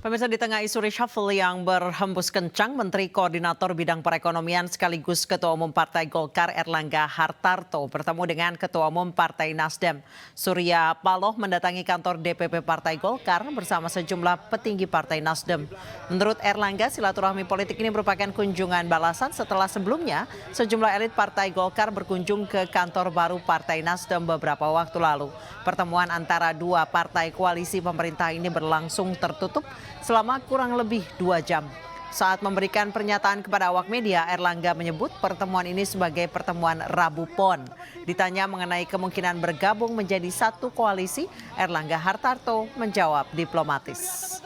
Pemirsa, di tengah isu reshuffle yang berhembus kencang, Menteri Koordinator Bidang Perekonomian sekaligus Ketua Umum Partai Golkar Erlangga Hartarto bertemu dengan Ketua Umum Partai Nasdem Surya Paloh mendatangi kantor DPP Partai Golkar bersama sejumlah petinggi Partai Nasdem. Menurut Erlangga, silaturahmi politik ini merupakan kunjungan balasan setelah sebelumnya sejumlah elit Partai Golkar berkunjung ke kantor baru Partai Nasdem beberapa waktu lalu. Pertemuan antara dua partai koalisi pemerintah ini berlangsung tertutup selama kurang lebih 2 jam. Saat memberikan pernyataan kepada awak media, Erlangga menyebut pertemuan ini sebagai pertemuan Rabu Pon. Ditanya mengenai kemungkinan bergabung menjadi satu koalisi, Erlangga Hartarto menjawab diplomatis.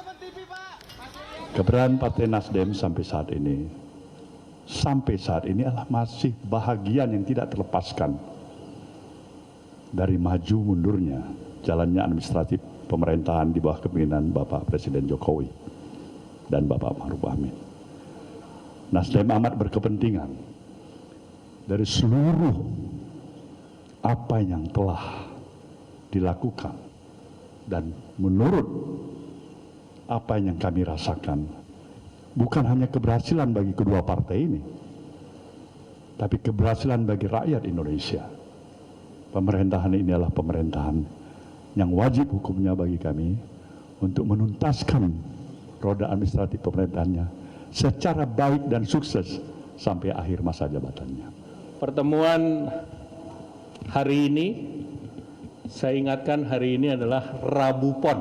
Keberadaan Partai Nasdem sampai saat ini adalah masih bahagian yang tidak terlepaskan dari maju mundurnya jalannya administratif pemerintahan di bawah kepemimpinan Bapak Presiden Jokowi dan Bapak Ma'ruf Amin. Nasdem amat berkepentingan dari seluruh apa yang telah dilakukan dan menurut apa yang kami rasakan bukan hanya keberhasilan bagi kedua partai ini, tapi keberhasilan bagi rakyat Indonesia. Pemerintahan ini adalah pemerintahan yang wajib hukumnya bagi kami untuk menuntaskan roda administratif pemerintahannya secara baik dan sukses sampai akhir masa jabatannya. Pertemuan hari ini, saya ingatkan hari ini adalah Rabu Pon.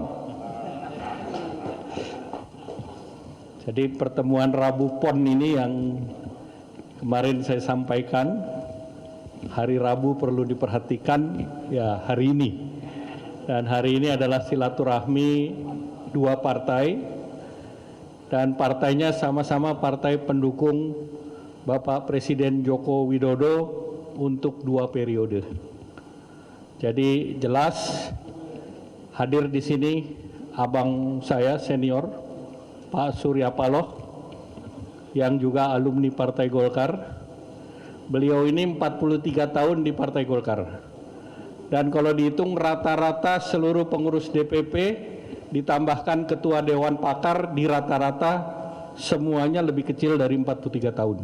Jadi pertemuan Rabu Pon ini yang kemarin saya sampaikan, hari Rabu perlu diperhatikan ya hari ini. Dan hari ini adalah silaturahmi dua partai dan partainya sama-sama partai pendukung Bapak Presiden Joko Widodo untuk 2 periode. Jadi jelas hadir di sini abang saya senior Pak Surya Paloh yang juga alumni Partai Golkar. Beliau ini 43 tahun di Partai Golkar. Dan kalau dihitung rata-rata seluruh pengurus DPP ditambahkan ketua Dewan Pakar di rata-rata semuanya lebih kecil dari 43 tahun.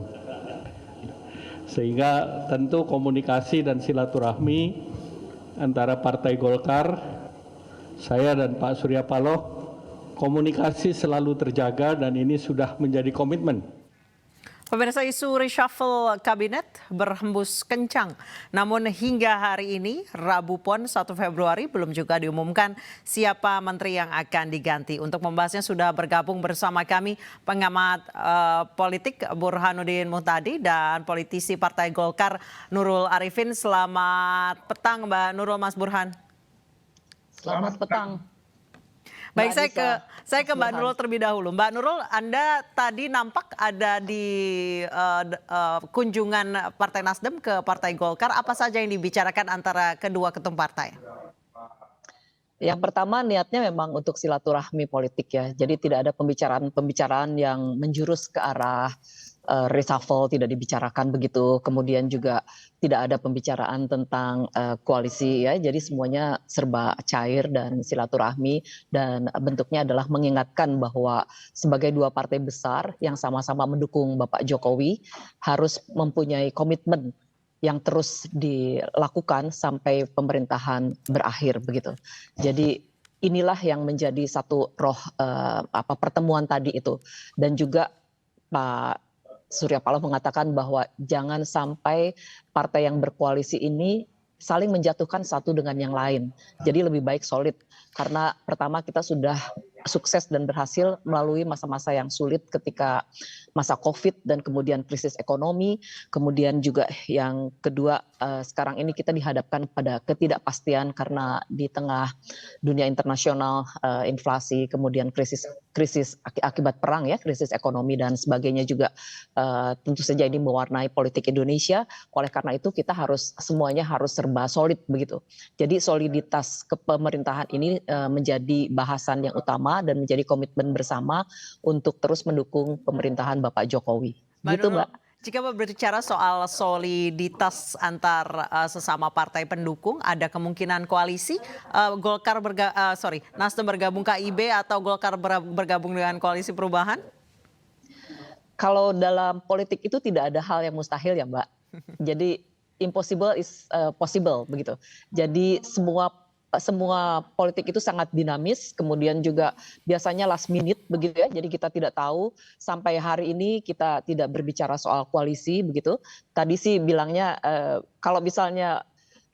Sehingga tentu komunikasi dan silaturahmi antara Partai Golkar, saya dan Pak Surya Paloh, komunikasi selalu terjaga dan ini sudah menjadi komitmen. Pemirsa, isu reshuffle kabinet berhembus kencang. Namun hingga hari ini, Rabu Pon 1 Februari, belum juga diumumkan siapa menteri yang akan diganti. Untuk membahasnya sudah bergabung bersama kami pengamat politik Burhanuddin Muhtadi dan politisi Partai Golkar Nurul Arifin. Selamat petang Mbak Nurul, Mas Burhan. Selamat petang. Baik, saya ke Mbak Nurul terlebih dahulu. Mbak Nurul, Anda tadi nampak ada di kunjungan Partai Nasdem ke Partai Golkar. Apa saja yang dibicarakan antara kedua ketum partai? Yang pertama, niatnya memang untuk silaturahmi politik ya. Jadi tidak ada pembicaraan yang menjurus ke arah reshuffle, tidak dibicarakan begitu. Kemudian juga tidak ada pembicaraan tentang koalisi ya. Jadi semuanya serba cair dan silaturahmi, dan bentuknya adalah mengingatkan bahwa sebagai dua partai besar yang sama-sama mendukung Bapak Jokowi harus mempunyai komitmen yang terus dilakukan sampai pemerintahan berakhir begitu. Jadi inilah yang menjadi satu roh pertemuan tadi itu. Dan juga Pak Surya Paloh mengatakan bahwa jangan sampai partai yang berkoalisi ini saling menjatuhkan satu dengan yang lain. Jadi lebih baik solid, karena pertama kita sudah sukses dan berhasil melalui masa-masa yang sulit ketika masa COVID dan kemudian krisis ekonomi. Kemudian juga yang kedua, sekarang ini kita dihadapkan pada ketidakpastian karena di tengah dunia internasional, inflasi, kemudian krisis akibat perang ya, krisis ekonomi dan sebagainya juga tentu saja ini mewarnai politik Indonesia. Oleh karena itu kita semuanya harus serba solid begitu. Jadi soliditas kepemerintahan ini menjadi bahasan yang utama dan menjadi komitmen bersama untuk terus mendukung pemerintahan Bapak Jokowi. Gitu Mbak. Jika berbicara soal soliditas antar sesama partai pendukung, ada kemungkinan koalisi Nasdem bergabung KIB atau Golkar bergabung dengan koalisi perubahan? Kalau dalam politik itu tidak ada hal yang mustahil ya Mbak. Jadi impossible is possible begitu. Jadi semua politik itu sangat dinamis, kemudian juga biasanya last minute begitu ya. Jadi kita tidak tahu sampai hari ini kita tidak berbicara soal koalisi begitu. Tadi sih bilangnya kalau misalnya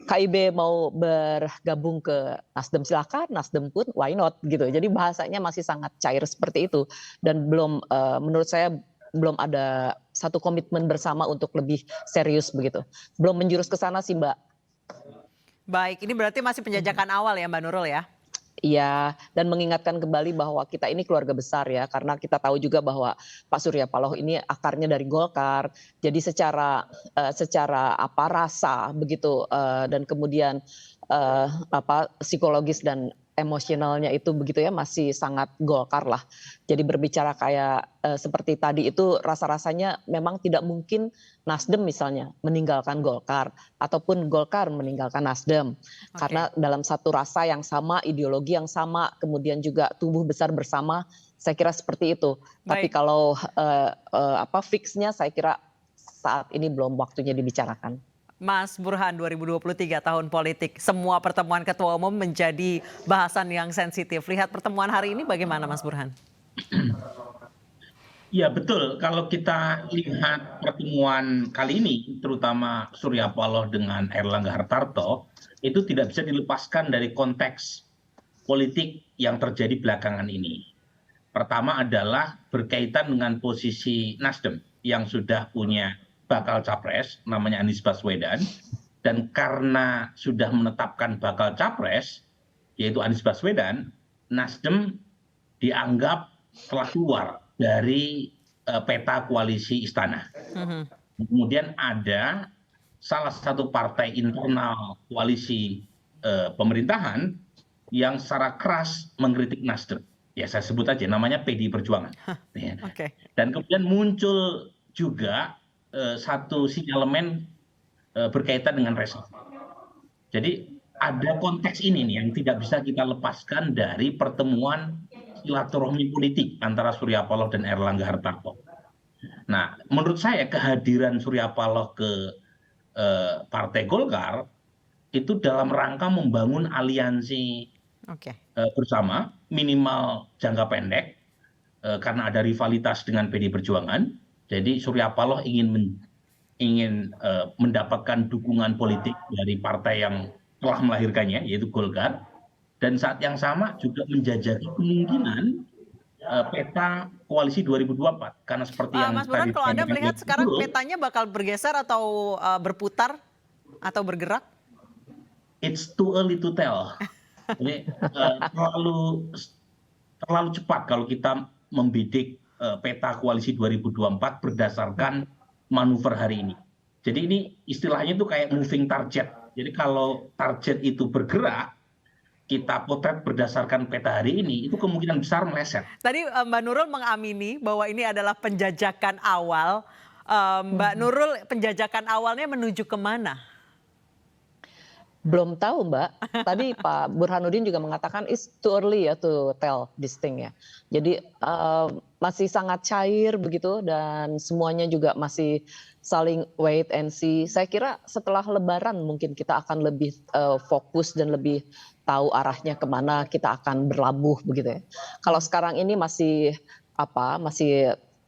KIB mau bergabung ke Nasdem silakan, Nasdem pun why not gitu. Jadi bahasanya masih sangat cair seperti itu dan belum menurut saya belum ada satu komitmen bersama untuk lebih serius begitu. Belum menjurus ke sana sih Mbak. Baik, ini berarti masih penjajakan awal ya Mbak Nurul ya? Iya, dan mengingatkan kembali bahwa kita ini keluarga besar ya, karena kita tahu juga bahwa Pak Surya Paloh ini akarnya dari Golkar, jadi secara rasa begitu dan kemudian psikologis dan emosionalnya itu begitu ya masih sangat Golkar lah. Jadi berbicara kayak seperti tadi itu rasa-rasanya memang tidak mungkin Nasdem misalnya meninggalkan Golkar ataupun Golkar meninggalkan Nasdem. Karena dalam satu rasa yang sama, ideologi yang sama, kemudian juga tumbuh besar bersama, saya kira seperti itu. Tapi kalau fixnya saya kira saat ini belum waktunya dibicarakan. Mas Burhan, 2023 tahun politik, semua pertemuan ketua umum menjadi bahasan yang sensitif. Lihat pertemuan hari ini bagaimana Mas Burhan? Ya betul, kalau kita lihat pertemuan kali ini, terutama Surya Paloh dengan Erlangga Hartarto, itu tidak bisa dilepaskan dari konteks politik yang terjadi belakangan ini. Pertama adalah berkaitan dengan posisi Nasdem yang sudah punya bakal capres, namanya Anies Baswedan, dan karena sudah menetapkan bakal capres, yaitu Anies Baswedan, Nasdem dianggap telah keluar dari peta koalisi istana. Kemudian ada salah satu partai internal koalisi pemerintahan yang secara keras mengkritik Nasdem. Ya saya sebut aja namanya PDI Perjuangan. Dan kemudian muncul juga satu sinyalemen berkaitan dengan reshuffle. Jadi ada konteks ini nih yang tidak bisa kita lepaskan dari pertemuan silaturahmi politik antara Surya Paloh dan Erlangga Hartarto. Nah, menurut saya kehadiran Surya Paloh ke Partai Golkar itu dalam rangka membangun aliansi bersama minimal jangka pendek karena ada rivalitas dengan PDI Perjuangan. Jadi Surya Paloh ingin mendapatkan dukungan politik dari partai yang telah melahirkannya, yaitu Golkar. Dan saat yang sama juga menjajaki kemungkinan peta koalisi 2024. Karena seperti yang Mas Burhan, kalau Anda melihat sekarang dulu, petanya bakal bergeser atau berputar atau bergerak? It's too early to tell. Jadi terlalu cepat kalau kita membidik peta koalisi 2024 berdasarkan manuver hari ini. Jadi ini istilahnya itu kayak moving target. Jadi kalau target itu bergerak, kita potret berdasarkan peta hari ini, itu kemungkinan besar meleset. Tadi Mbak Nurul mengamini bahwa ini adalah penjajakan awal. Mbak Nurul, penjajakan awalnya menuju kemana? Belum tahu Mbak. Tadi Pak Burhanuddin juga mengatakan it's too early ya to tell this thing ya. Jadi masih sangat cair begitu dan semuanya juga masih saling wait and see. Saya kira setelah Lebaran mungkin kita akan lebih fokus dan lebih tahu arahnya kemana kita akan berlabuh begitu ya. Kalau sekarang ini masih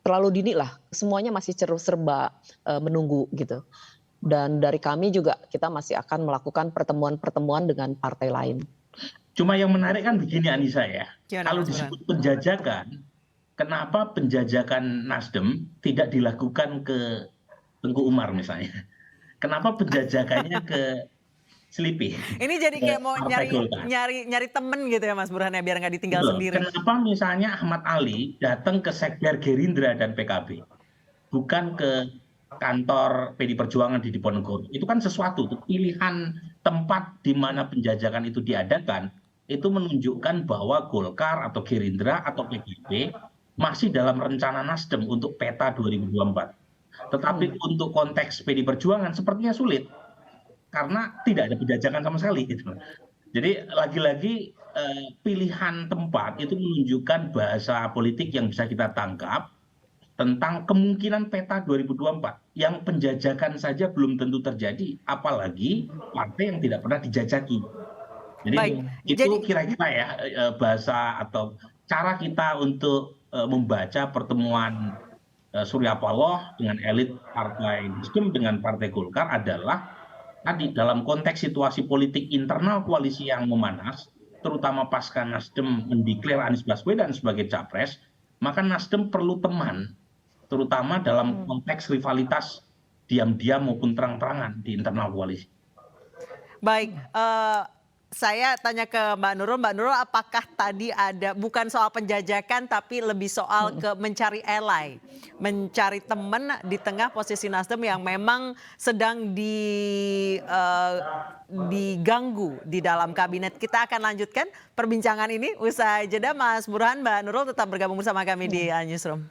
terlalu dini lah. Semuanya masih serba menunggu gitu. Dan dari kami juga kita masih akan melakukan pertemuan-pertemuan dengan partai lain. Cuma yang menarik kan begini Anissa ya, kalau Mas disebut penjajakan, kenapa penjajakan Nasdem tidak dilakukan ke Tengku Umar misalnya? Kenapa penjajakannya ke Selipi? Ini jadi kayak mau nyari temen gitu ya Mas Burhan ya, biar nggak ditinggal sendiri. Kenapa misalnya Ahmad Ali datang ke Sekber Gerindra dan PKB, bukan ke kantor PDI Perjuangan di Diponegoro? Itu kan sesuatu, pilihan tempat di mana penjajakan itu diadakan, itu menunjukkan bahwa Golkar atau Gerindra atau PKB masih dalam rencana Nasdem untuk peta 2024. Tetapi untuk konteks PD Perjuangan sepertinya sulit karena tidak ada penjajakan sama sekali gitu. Jadi lagi-lagi pilihan tempat itu menunjukkan bahasa politik yang bisa kita tangkap tentang kemungkinan peta 2024 yang penjajakan saja belum tentu terjadi, apalagi partai yang tidak pernah dijajaki. Jadi Baik, itu kira-kira ya bahasa atau cara kita untuk membaca pertemuan Surya Paloh dengan elit Partai Nasdem dengan Partai Golkar adalah tadi dalam konteks situasi politik internal koalisi yang memanas, terutama pasca Nasdem mendeklar Anies Baswedan sebagai capres, maka Nasdem perlu teman, terutama dalam konteks rivalitas diam-diam maupun terang-terangan di internal koalisi. baik. Saya tanya ke Mbak Nurul, apakah tadi ada bukan soal penjajakan tapi lebih soal ke mencari ally, mencari teman di tengah posisi Nasdem yang memang sedang diganggu di dalam kabinet. Kita akan lanjutkan perbincangan ini usai jeda. Mas Burhan, Mbak Nurul tetap bergabung bersama kami di Newsroom.